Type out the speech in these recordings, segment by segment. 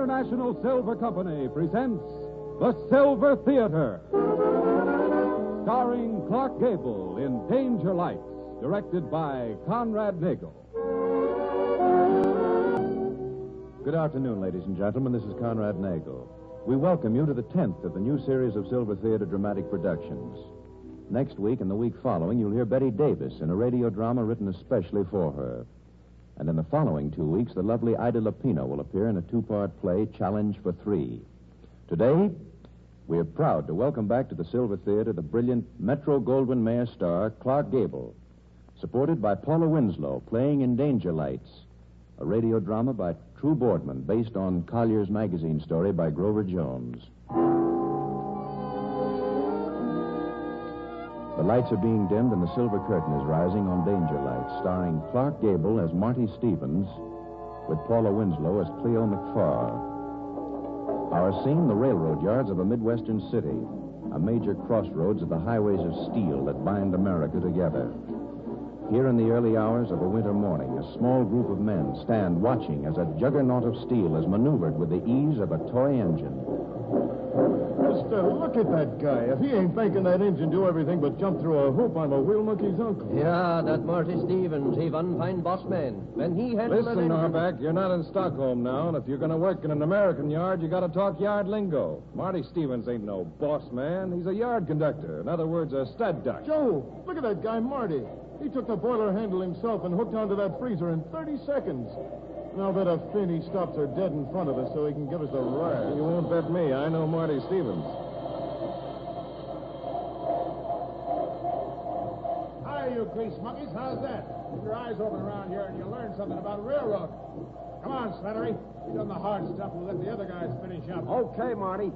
International Silver Company presents The Silver Theater. Starring Clark Gable in Danger Lights, directed by Conrad Nagel. Good afternoon, ladies and gentlemen. This is Conrad Nagel. We welcome you to the 10th of the new series of Silver Theater dramatic productions. Next week and the week following, you'll hear Betty Davis in a radio drama written especially for her. And in the following 2 weeks, the lovely Ida Lupino will appear in a two-part play, Challenge for Three. Today, we are proud to welcome back to the Silver Theater the brilliant Metro-Goldwyn-Mayer star, Clark Gable, supported by Paula Winslow, playing in Danger Lights, a radio drama by True Boardman, based on Collier's magazine story by Grover Jones. The lights are being dimmed and the silver curtain is rising on Danger Lights, starring Clark Gable as Marty Stevens, with Paula Winslow as Cleo McFarr. Our scene, the railroad yards of a Midwestern city, a major crossroads of the highways of steel that bind America together. Here in the early hours of a winter morning, a small group of men stand watching as a juggernaut of steel is maneuvered with the ease of a toy engine. Mister, look at that guy. If he ain't making that engine do everything but jump through a hoop, I'm a wheel monkey's uncle. Yeah, that Marty Stevens, he one fine boss man. When he handled Listen, Norbeck, you're not in Stockholm now, and if you're going to work in an American yard, you got to talk yard lingo. Marty Stevens ain't no boss man. He's a yard conductor. In other words, a stud duck. Joe, look at that guy, Marty. He took the boiler handle himself and hooked onto that freezer in 30 seconds. Now that a Finney stops her dead in front of us so he can give us a ride. You won't bet me. I know Marty Stevens. Hi, you grease monkeys. How's that? Keep your eyes open around here and you'll learn something about railroad. Come on, Slattery. You've done the hard stuff. We'll let the other guys finish up. Okay, Marty.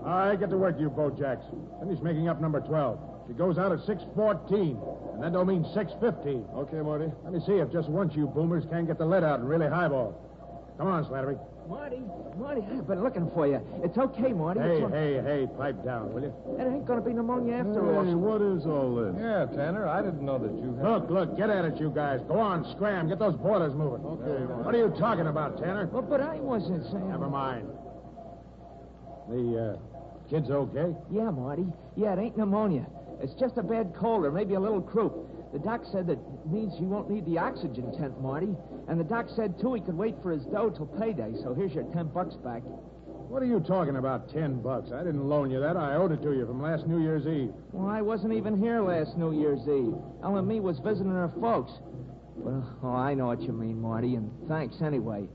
All right, get to work, you Bojacks. Finish making up number 12. She goes out at 6:14, and that don't mean 6:15. Okay, Marty. Let me see if just once you boomers can get the lead out and really highball. Come on, Slattery. Marty, I've been looking for you. It's okay, Marty. Hey, pipe down, will you? It ain't going to be pneumonia after all. Hey, what is all this? Yeah, Tanner, I didn't know that you had... Look, get at it, you guys. Go on, scram. Get those boilers moving. Okay, What are you talking about, Tanner? Well, but I wasn't saying... Never mind. The kid's okay? Yeah, Marty. Yeah, it ain't pneumonia. It's just a bad cold or maybe a little croup. The doc said that means you won't need the oxygen tent, Marty. And the doc said, too, he could wait for his dough till payday. So here's your $10 back. What are you talking about, $10? I didn't loan you that. I owed it to you from last New Year's Eve. Well, I wasn't even here last New Year's Eve. Ellen and me was visiting her folks. Well, I know what you mean, Marty, and thanks anyway.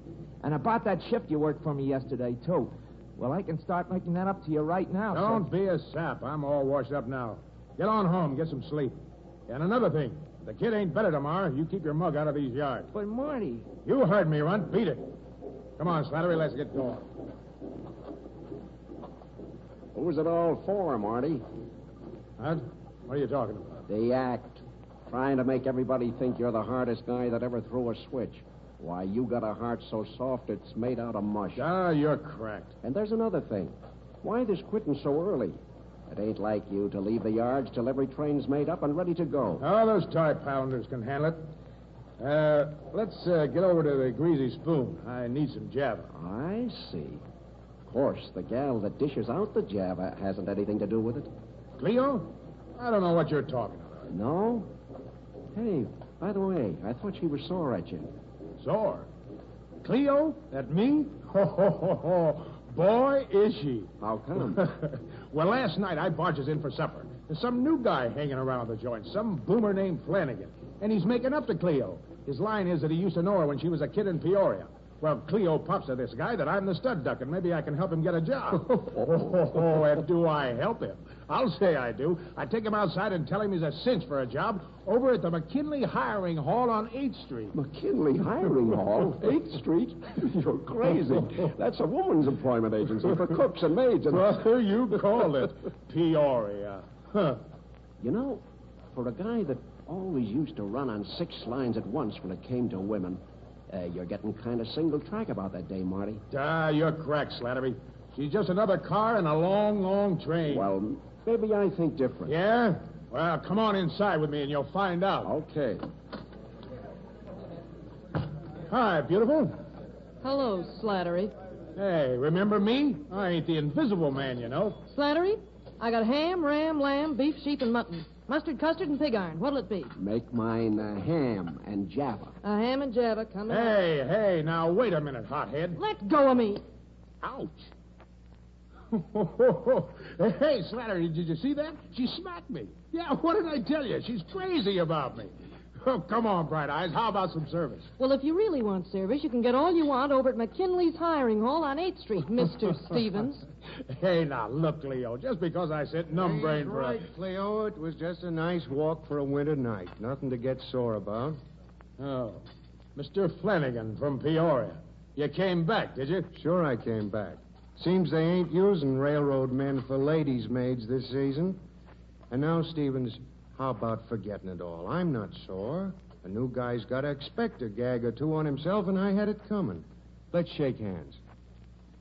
And I bought that shift you worked for me yesterday, too. Well, I can start making that up to you right now. Don't be a sap. I'm all washed up now. Get on home, get some sleep. And another thing, if the kid ain't better tomorrow, you keep your mug out of these yards. But, Marty... You heard me, Runt. Beat it. Come on, Slattery, let's get going. What was it all for, Marty? Huh? What are you talking about? The act. Trying to make everybody think you're the hardest guy that ever threw a switch. Why, you got a heart so soft it's made out of mush. Ah, you're cracked. And there's another thing. Why this quitting so early? It ain't like you to leave the yards till every train's made up and ready to go. Oh, those tie pounders can handle it. Let's get over to the Greasy Spoon. I need some Java. I see. Of course, the gal that dishes out the Java hasn't anything to do with it. Cleo? I don't know what you're talking about. No? Hey, by the way, I thought she was sore at you. Sore? Cleo? At me? Ho, ho, ho, ho. Boy, is she. How come? Well, last night I barges in for supper. There's some new guy hanging around the joint, some boomer named Flanagan. And he's making up to Cleo. His line is that he used to know her when she was a kid in Peoria. Well, Cleo pops to this guy that I'm the stud duck, and maybe I can help him get a job. And do I help him? I'll say I do. I take him outside and tell him he's a cinch for a job over at the McKinley Hiring Hall on 8th Street. McKinley Hiring Hall? 8th Street? You're crazy. That's a woman's employment agency for cooks and maids. And... Brother, you called it Peoria. Huh. You know, for a guy that always used to run on 6 lines at once when it came to women, you're getting kind of single track about that day, Marty. Ah, you're cracked, Slattery. She's just another car in a long, long train. Well, maybe I think different. Yeah? Well, come on inside with me and you'll find out. Okay. Hi, beautiful. Hello, Slattery. Hey, remember me? I ain't the invisible man, you know. Slattery, I got ham, ram, lamb, beef, sheep, and mutton. Mustard, custard, and pig iron. What'll it be? Make mine ham and Java. A ham and java coming up. Hey, now wait a minute, hothead. Let go of me. Ouch. Hey, Slattery, did you see that? She smacked me. Yeah, what did I tell you? She's crazy about me. Oh, come on, Bright Eyes. How about some service? Well, if you really want service, you can get all you want over at McKinley's Hiring Hall on 8th Street, Mr. Stevens. Hey, now, look, Cleo, just because I sit numb-brained for right, Cleo. It was just a nice walk for a winter night. Nothing to get sore about. Oh, Mr. Flanagan from Peoria. You came back, did you? Sure I came back. Seems they ain't using railroad men for ladies' maids this season. And now, Stevens, how about forgetting it all? I'm not sore. A new guy's got to expect a gag or two on himself, and I had it coming. Let's shake hands.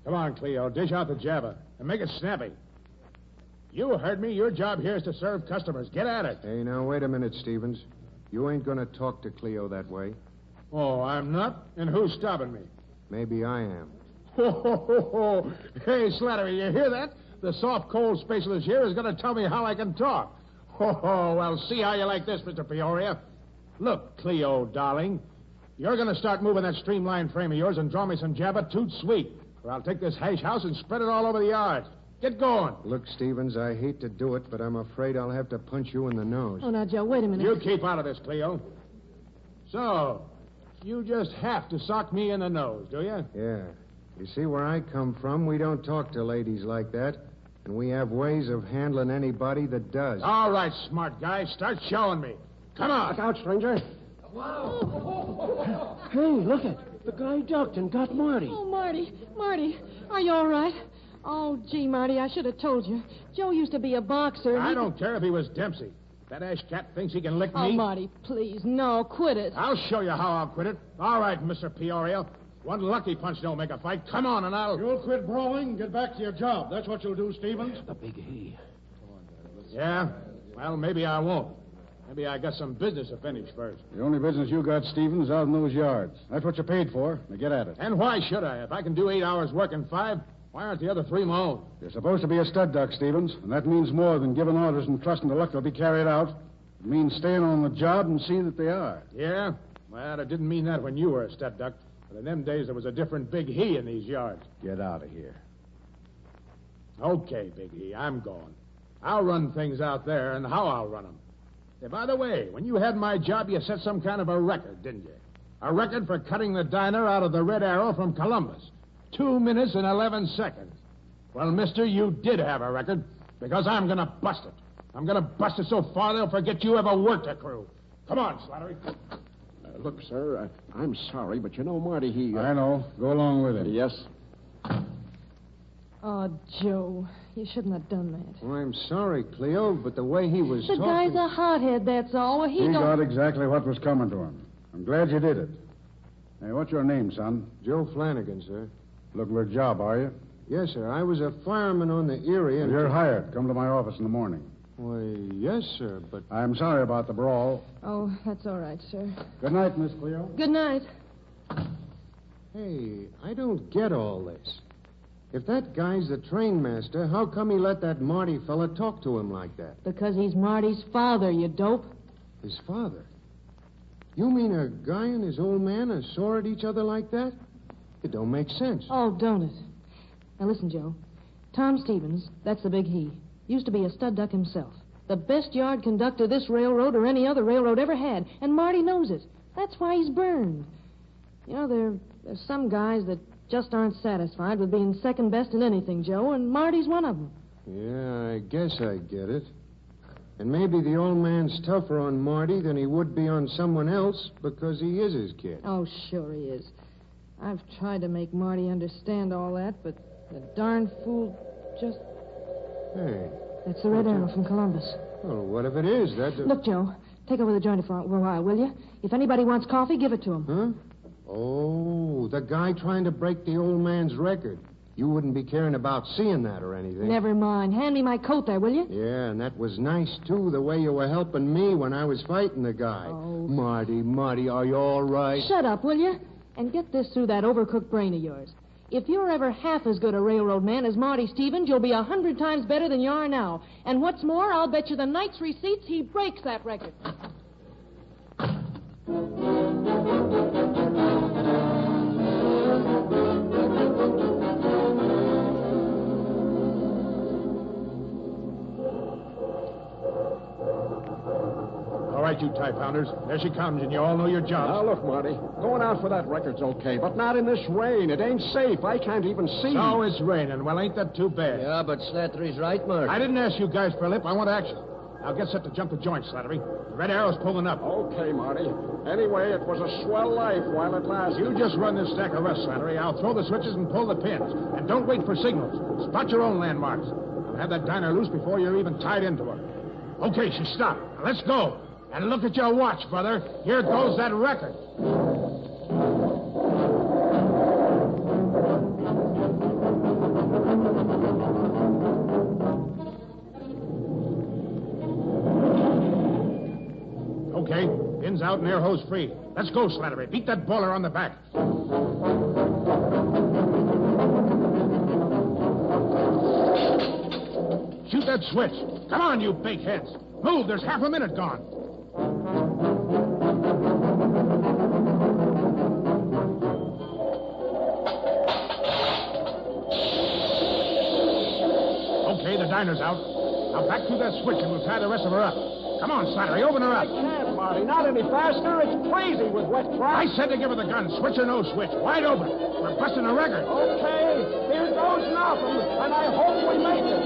Come on, Cleo, dish out the Java and make it snappy. You heard me. Your job here is to serve customers. Get at it. Hey, now, wait a minute, Stevens. You ain't going to talk to Cleo that way. Oh, I'm not? And who's stopping me? Maybe I am. Hey, Slattery, you hear that? The soft cold specialist here is going to tell me how I can talk. Oh, well, see how you like this, Mr. Peoria. Look, Cleo, darling, you're going to start moving that streamlined frame of yours and draw me some Java toot sweet, or I'll take this hash house and spread it all over the yard. Get going. Look, Stevens, I hate to do it, but I'm afraid I'll have to punch you in the nose. Oh, now, Joe, wait a minute. You keep out of this, Cleo. So, you just have to sock me in the nose, do you? Yeah. You see, where I come from, we don't talk to ladies like that. And we have ways of handling anybody that does. All right, smart guy. Start showing me. Come on. Look out, stranger. Hey, look it. The guy ducked and got Marty. Oh, Marty, are you all right? Oh, gee, Marty, I should have told you. Joe used to be a boxer. I don't care if he was Dempsey. That ash cat thinks he can lick me. Oh, Marty, please, no, quit it. I'll show you how I'll quit it. All right, Mr. Peoria. One lucky punch don't make a fight. Come on, and I'll... You'll quit brawling and get back to your job. That's what you'll do, Stevens. The big he. Yeah? Well, maybe I won't. Maybe I got some business to finish first. The only business you got, Stevens, out in those yards. That's what you're paid for. Now get at it. And why should I? If I can do 8 hours work in 5, why aren't the other 3 my own? You're supposed to be a stud duck, Stevens, and that means more than giving orders and trusting the luck they'll be carried out. It means staying on the job and see that they are. Yeah? Well, it didn't mean that when you were a stud duck. But in them days, there was a different Big He in these yards. Get out of here. Okay, Big He, I'm going. I'll run things out there, and how I'll run them. Hey, by the way, when you had my job, you set some kind of a record, didn't you? A record for cutting the diner out of the Red Arrow from Columbus. 2 minutes and 11 seconds. Well, mister, you did have a record, because I'm going to bust it. I'm going to bust it so far they'll forget you ever worked a crew. Come on, Slattery. Look, sir, I'm sorry, but you know, Marty, he... I know. Go along with it. Yes. Oh, Joe, you shouldn't have done that. Oh, I'm sorry, Cleo, but the way he was The talking... guy's a hothead, that's all. Well, He don't... got exactly what was coming to him. I'm glad you did it. Hey, what's your name, son? Joe Flanagan, sir. Looking for a job, are you? Yes, sir. I was a fireman on the Erie and... You're hired. Come to my office in the morning. Why, yes, sir, but... I'm sorry about the brawl. Oh, that's all right, sir. Good night, Miss Cleo. Good night. Hey, I don't get all this. If that guy's the train master, how come he let that Marty fella talk to him like that? Because he's Marty's father, you dope. His father? You mean a guy and his old man are sore at each other like that? It don't make sense. Oh, don't it? Now, listen, Joe. Tom Stevens, that's the Big He, used to be a stud duck himself. The best yard conductor this railroad or any other railroad ever had. And Marty knows it. That's why he's burned. You know, there's some guys that just aren't satisfied with being second best in anything, Joe, and Marty's one of them. Yeah, I guess I get it. And maybe the old man's tougher on Marty than he would be on someone else because he is his kid. Oh, sure he is. I've tried to make Marty understand all that, but the darn fool just... Hey. That's the Red Arrow from Columbus. Well, what if it is? Look, Joe, take over the joint for a while, will you? If anybody wants coffee, give it to him. Huh? Oh, the guy trying to break the old man's record. You wouldn't be caring about seeing that or anything. Never mind. Hand me my coat there, will you? Yeah, and that was nice, too, the way you were helping me when I was fighting the guy. Oh. Marty, are you all right? Shut up, will you? And get this through that overcooked brain of yours. If you're ever half as good a railroad man as Marty Stevens, you'll be 100 times better than you are now. And what's more, I'll bet you the night's receipts he breaks that record. All right, you tie pounders. There she comes, and you all know your jobs. Now, look, Marty. Going out for that record's okay, but not in this rain. It ain't safe. I can't even see. So it's raining. Well, ain't that too bad? Yeah, but Slattery's right, Marty. I didn't ask you guys for a lip. I want action. Now get set to jump the joint, Slattery. The red arrow's pulling up. Okay, Marty. Anyway, it was a swell life while it lasted. You just run this stack of rust, Slattery. I'll throw the switches and pull the pins. And don't wait for signals. Spot your own landmarks. And have that diner loose before you're even tied into her. Okay, she stopped. Now let's go. And look at your watch, brother. Here goes that record. Okay, pins out and air hose free. Let's go, Slattery. Beat that boiler on the back. Shoot that switch. Come on, you big heads. Move, there's half a minute gone. Okay, the diner's out. Now back through that switch and we'll tie the rest of her up. Come on, Slattery, open her up. I can't, Marty. Not any faster. It's crazy with wet crop. I said to give her the gun, switch or no switch. Wide open. We're busting a record. Okay, here goes nothing, and I hope we make it.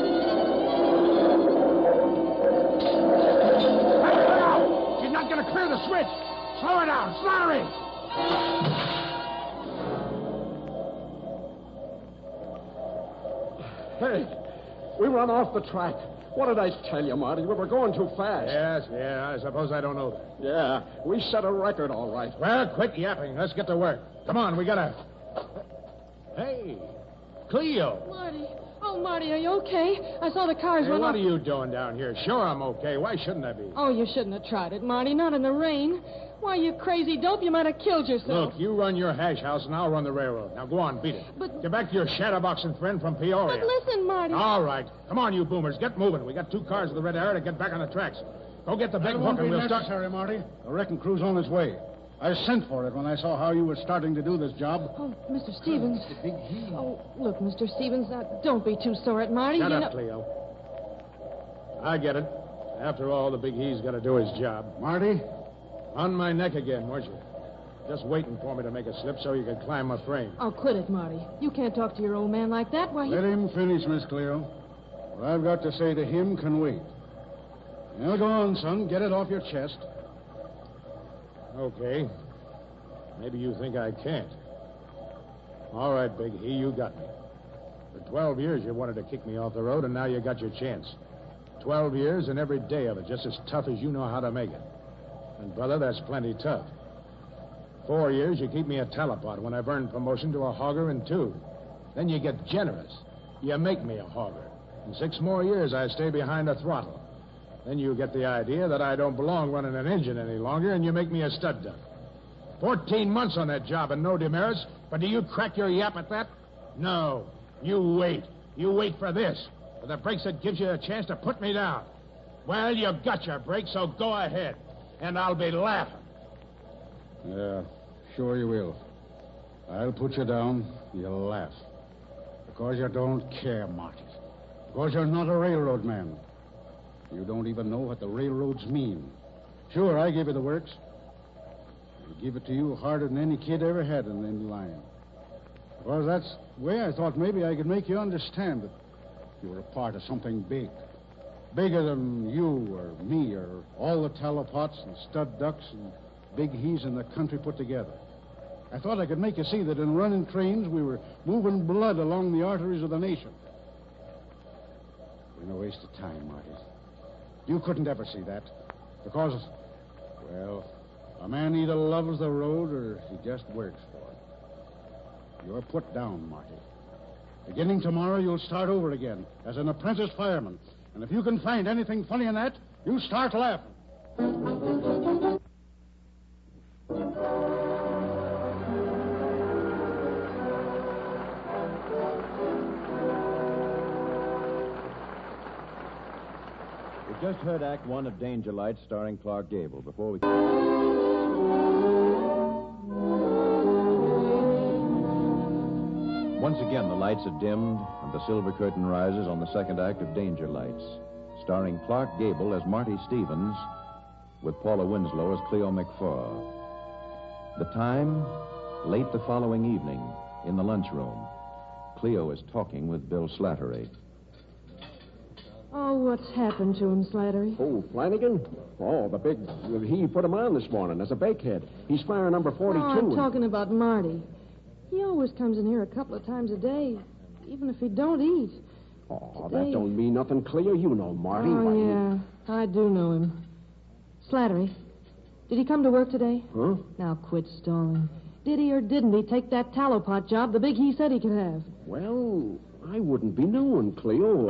Let her out! She's not going to clear the switch. Slow her down, Slattery! Hey, we run off the track. What did I tell you, Marty? We were going too fast. Yes, I suppose I don't know that. Yeah, we set a record, all right. Well, quit yapping. Let's get to work. Come on, we gotta... Hey, Cleo. Marty. Oh, Marty, are you okay? I saw the cars Hey, run what off. are you doing down here? Sure, I'm okay. Why shouldn't I be? Oh, you shouldn't have tried it, Marty. Not in the rain. Why, you crazy dope, you might have killed yourself. Look, you run your hash house and I'll run the railroad. Now go on, beat it. But- Get back to your shadowboxing friend from Peoria. But listen, Marty. All right. Come on, you boomers. Get moving. We got 2 cars with the red arrow to get back on the tracks. Go get the big That hook won't and be we'll start... necessary, Marty. The wrecking crew's on its way. I sent for it when I saw how you were starting to do this job. Oh, Mr. Stevens. Oh, look, Mr. Stevens, don't be too sore at Marty. Shut you up, know... Cleo. I get it. After all, the big he's got to do his job. Marty? On my neck again, weren't you? Just waiting for me to make a slip so you could climb my frame. Oh, quit it, Marty. You can't talk to your old man like that. Why, Let him finish, Miss Cleo. What I've got to say to him can wait. Now, go on, son. Get it off your chest. Okay. Maybe you think I can't. All right, Big E, you got me. For 12 years you wanted to kick me off the road, and now you got your chance. 12 years and every day of it just as tough as you know how to make it. And, brother, that's plenty tough. 4 years you keep me a telepod when I've earned promotion to a hogger in 2. Then you get generous. You make me a hogger. In 6 more years I stay behind a throttle. Then you get the idea that I don't belong running an engine any longer, and you make me a stud duck. 14 months on that job and no demerits, but do you crack your yap at that? No. You wait. You wait for this. For the breaks that gives you a chance to put me down. Well, you got your break, so go ahead. And I'll be laughing. Yeah, sure you will. I'll put you down. You'll laugh. Because you don't care, Marty. Because you're not a railroad man. You don't even know what the railroads mean. Sure, I give you the works. I give it to you harder than any kid ever had in the line. Because that's the way I thought maybe I could make you understand that you were a part of something big. Bigger than you or me or all the telepots and stud ducks and big he's in the country put together. I thought I could make you see that in running trains we were moving blood along the arteries of the nation. We're no waste of time, Marty. You couldn't ever see that. Because, well, a man either loves the road or he just works for it. You're put down, Marty. Beginning tomorrow, you'll start over again as an apprentice fireman. And if you can find anything funny in that, you start laughing. We just heard Act One of Danger Lights starring Clark Gable. Before we... Once again, the lights are dimmed and the silver curtain rises on the second act of Danger Lights, starring Clark Gable as Marty Stevens with Paula Winslow as Cleo McFaw. The time, late the following evening, in the lunchroom. Cleo is talking with Bill Slattery. Oh, what's happened to him, Slattery? Oh, Flanagan? Oh, the big... He put him on this morning as a bakehead. He's fire number 42. Oh, I'm talking about Marty. He always comes in here a couple of times a day, even if he don't eat. Oh, Today... that don't mean nothing, Cleo. You know Marty. Oh, Why, yeah, I do know him. Slattery, did he come to work today? Huh? Now quit stalling. Did he or didn't he take that tallow pot job, the big he said he could have? Well, I wouldn't be knowing, Cleo.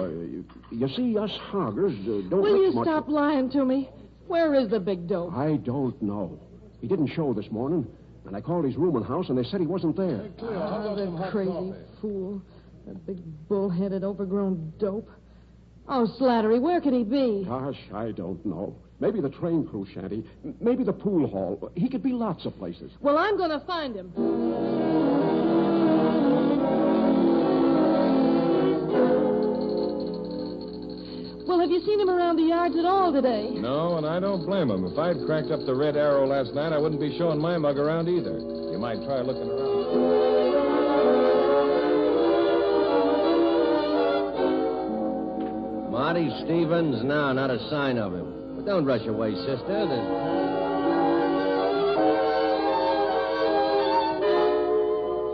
You see, us hoggers don't Will you much stop lying to me? Where is the big dope? I don't know. He didn't show this morning, and I called his room and house, and they said he wasn't there. The crazy fool. That big bull-headed, overgrown dope. Oh, Slattery, where could he be? Gosh, I don't know. Maybe the train crew shanty. Maybe the pool hall. He could be lots of places. Well, I'm going to find him. Well, have you seen him around the yards at all today? No, and I don't blame him. If I'd cracked up the Red Arrow last night, I wouldn't be showing my mug around either. You might try looking around. Marty Stevens? No, not a sign of him. But don't rush away, sister.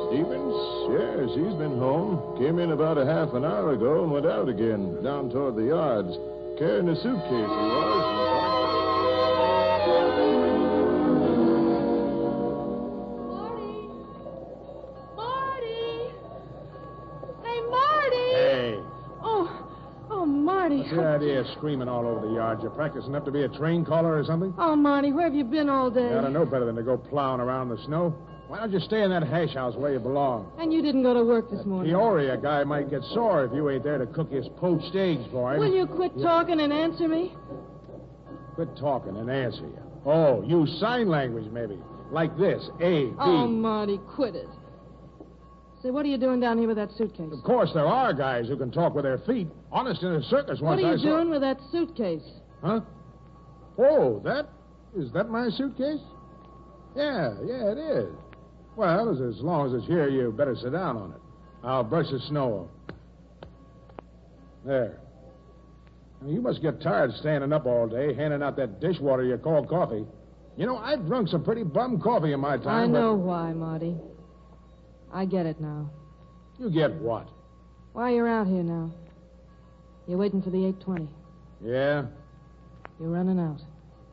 Stevens? Yes, he's been home. Came in about a half an hour ago and went out again, down toward the yards. Carrying a suitcase, he was. What's the idea of screaming all over the yard? You practicing up to be a train caller or something? Oh, Marty, where have you been all day? You ought to know better than to go plowing around the snow. Why don't you stay in that hash house where you belong? And you didn't go to work this morning. Peoria guy might get sore if you ain't there to cook his poached eggs for him. Will you quit talking and answer me? Quit talking and answer you. Oh, use sign language, maybe. Like this, A, B. Oh, Marty, quit it. Say, what are you doing down here with that suitcase? Of course, there are guys who can talk with their feet. Honest, in a circus once What are I you saw... doing with that suitcase? Huh? Oh, is that my suitcase? Yeah, it is. Well, as long as it's here, you better sit down on it. I'll brush the snow off. There. You must get tired standing up all day, handing out that dishwater you call coffee. You know, I've drunk some pretty bum coffee in my time. I know why, Marty. I get it now. You get what? Why you're out here now. You're waiting for the 8:20. Yeah? You're running out.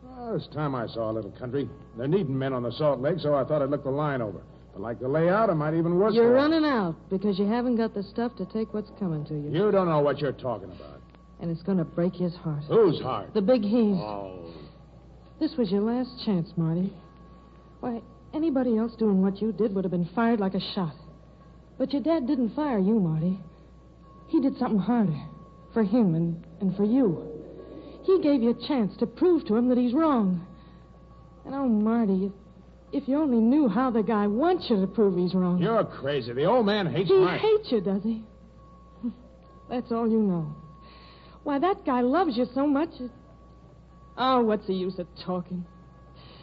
Well, it's time I saw a little country. They're needing men on the Salt Lake, so I thought I'd look the line over. If I like the layout, I might even work You're for it. running out because you haven't got the stuff to take what's coming to you. You don't know what you're talking about. And it's going to break his heart. Whose heart? The big he's. Oh. This was your last chance, Marty. Why, anybody else doing what you did would have been fired like a shot. But your dad didn't fire you, Marty. He did something harder. For him and for you. He gave you a chance to prove to him that he's wrong. And, oh, Marty, if you only knew how the guy wants you to prove he's wrong. You're crazy. The old man hates He Mike. hates you, does he? That's all you know. Why, that guy loves you so much. Oh, what's the use of talking?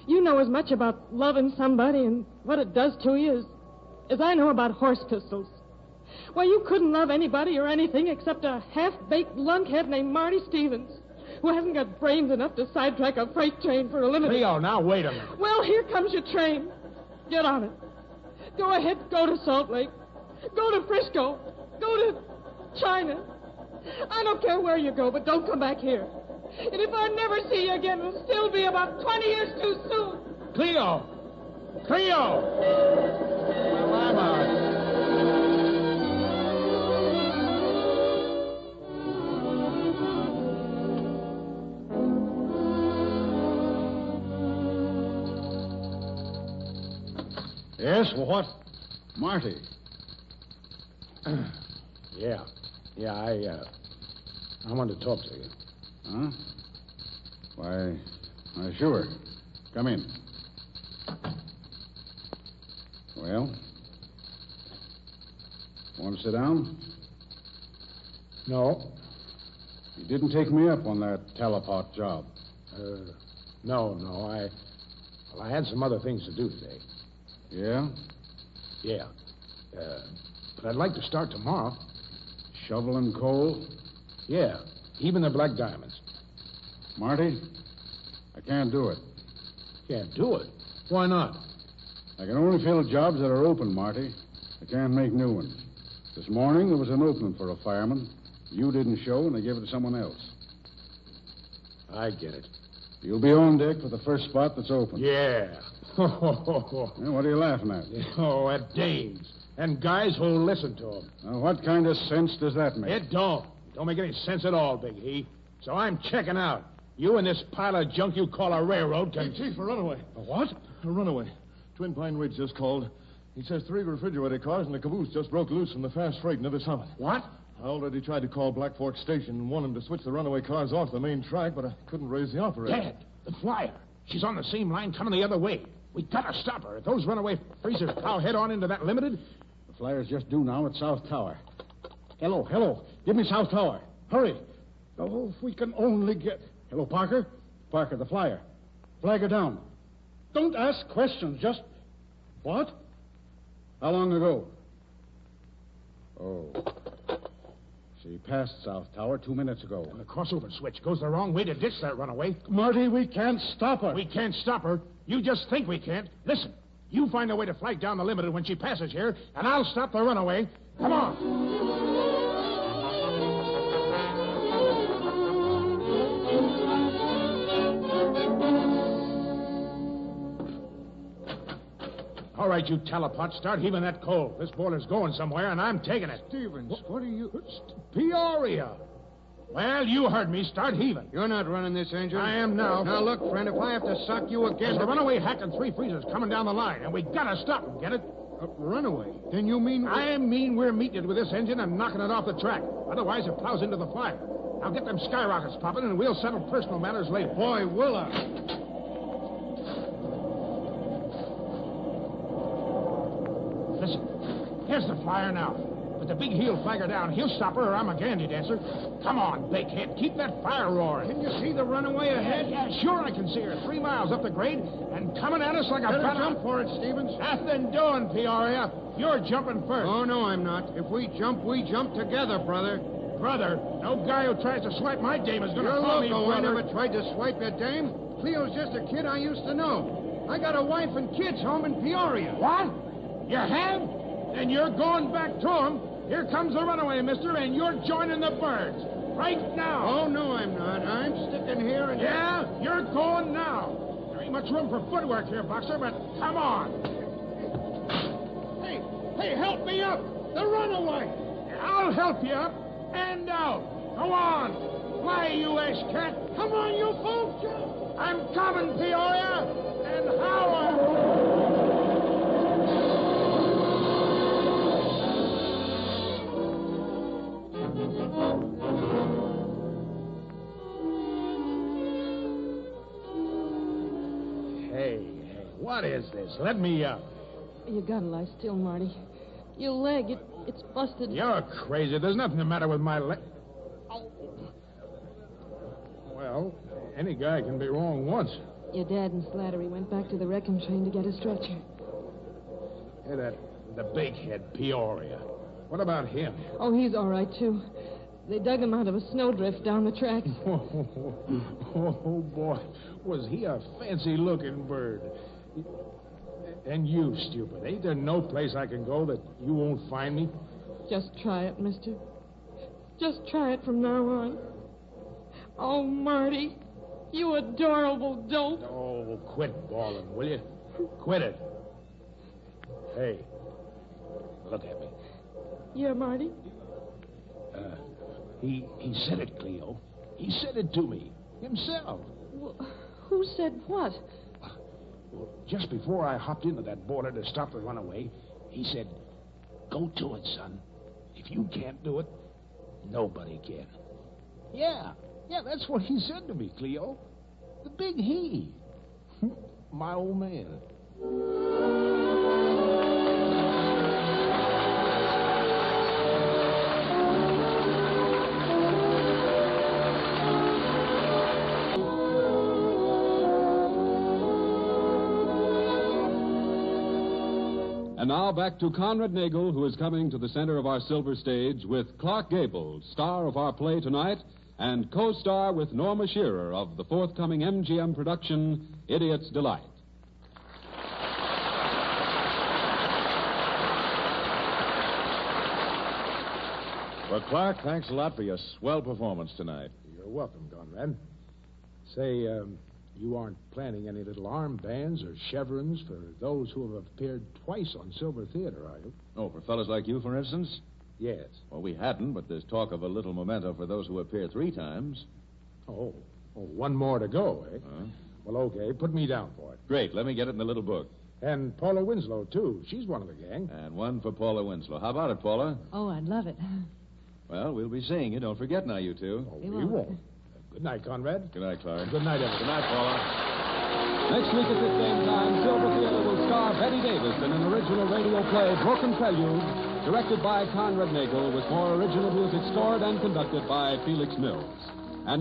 You know as much about loving somebody and what it does to you as I know about horse pistols. Why, you couldn't love anybody or anything except a half-baked lunkhead named Marty Stevens, who hasn't got brains enough to sidetrack a freight train for a limited... Cleo, now wait a minute. Well, here comes your train. Get on it. Go ahead, go to Salt Lake. Go to Frisco. Go to China. I don't care where you go, but don't come back here. And if I never see you again, it'll still be about 20 years too soon. Cleo! Cleo! Well, I'm out. Yes, well, what? Marty. Yeah, I wanted to talk to you. Huh? Why, sure. Come in. Well? Want to sit down? No. You didn't take me up on that teleport job. No. I had some other things to do today. Yeah? Yeah. But I'd like to start tomorrow. Shoveling coal? Yeah. Even the black diamonds. Marty, I can't do it. Can't do it. Why not? I can only fill jobs that are open, Marty. I can't make new ones. This morning there was an opening for a fireman. You didn't show, and they gave it to someone else. I get it. You'll be on deck for the first spot that's open. Yeah. Yeah, what are you laughing at? Oh, at dames. And guys who'll listen to them. Now, what kind of sense does that make? It don't. Don't make any sense at all, Big He. So I'm checking out. You and this pile of junk you call a railroad can... Hey, Chief, a runaway. A what? A runaway. Twin Pine Ridge just called. He says 3 refrigerator cars and a caboose just broke loose from the fast freight near the summit. What? I already tried to call Black Fork Station and want him to switch the runaway cars off the main track, but I couldn't raise the operator. Dad, the flyer. She's on the same line coming the other way. We gotta stop her. If those runaway freezers plow head on into that limited... The flyer's just due now at South Tower. Hello. Give me South Tower. Hurry. Oh, if we can only get... Hello, Parker. Parker, the flyer. Flag her down. Don't ask questions, just... What? How long ago? Oh. She passed South Tower 2 minutes ago. The crossover switch goes the wrong way to ditch that runaway. Marty, we can't stop her. We can't stop her. You just think we can't. Listen, you find a way to flag down the limited when she passes here, and I'll stop the runaway. Come on. All right, you telepot, start heaving that coal. This boiler's going somewhere, and I'm taking it. Stevens, what are you... Peoria. Well, you heard me. Start heaving. You're not running this engine. I am now. Now, look, friend, if I have to sock you again... There's a runaway hack and 3 freezers coming down the line, and we gotta stop them, get it? Runaway? Then you mean... I mean we're meeting it with this engine and knocking it off the track. Otherwise, it plows into the fire. Now get them skyrockets popping, and we'll settle personal matters later. Boy, will I. Listen, here's the flyer now. But the big he'll flag her down. He'll stop her, or I'm a gandy dancer. Come on, Bakehead. Keep that fire roaring. Can you see the runaway ahead? Yeah, sure I can see her. 3 miles up the grade and coming at us like a... Better jump for it, Stevens. Nothing doing, Peoria. You're jumping first. Oh, no, I'm not. If we jump together, brother. Brother? No guy who tries to swipe my dame is going to call me brother. brother. I never tried to swipe your dame. Cleo's just a kid I used to know. I got a wife and kids home in Peoria. What? You have? Then you're going back to him. Here comes the runaway, mister, and you're joining the birds. Right now. Oh, no, I'm not. I'm sticking here and... Yeah, you're going now. There ain't much room for footwork here, Boxer, but come on. Hey, help me up. The runaway. I'll help you up and out. Go on. Fly, you ash cat. Come on, you folks. I'm coming, Peoria. And Howard. Hey, what is this? Let me up. You gotta lie still, Marty. Your leg, it's busted. You're crazy. There's nothing the matter with my leg. Oh. Well, any guy can be wrong once. Your dad and Slattery went back to the wrecking train to get a stretcher. Hey, the big head, Peoria. What about him? Oh, he's all right, too. They dug him out of a snowdrift down the tracks. Oh, boy. Was he a fancy-looking bird. And you, stupid. Ain't there no place I can go that you won't find me? Just try it, mister. Just try it from now on. Oh, Marty, you adorable dope. Oh, quit bawling, will you? Quit it. Hey, look at me. Yeah, Marty? He said it, Cleo. He said it to me. Himself. Well, who said what? Well, just before I hopped into that border to stop the runaway, he said, "Go to it, son. If you can't do it, nobody can." Yeah, that's what he said to me, Cleo. The big he. My old man. And now back to Conrad Nagel, who is coming to the center of our silver stage with Clark Gable, star of our play tonight, and co-star with Norma Shearer of the forthcoming MGM production, Idiot's Delight. Well, Clark, thanks a lot for your swell performance tonight. You're welcome, Conrad. Say, you aren't planning any little armbands or chevrons for those who have appeared twice on Silver Theater, are you? Oh, for fellas like you, for instance? Yes. Well, we hadn't, but there's talk of a little memento for those who appear 3 times. Oh, one more to go, eh? Well, okay. Put me down for it. Great. Let me get it in the little book. And Paula Winslow, too. She's one of the gang. And one for Paula Winslow. How about it, Paula? Oh, I'd love it. Well, we'll be seeing you. Don't forget now, you two. Oh, we won't. Good night, Conrad. Good night, Clark. Good night, everyone. Good night, Paula. Next week at this same time, Silver Theater will star Betty Davis in an original radio play, Broken Prelude, directed by Conrad Nagel, with more original music scored and conducted by Felix Mills.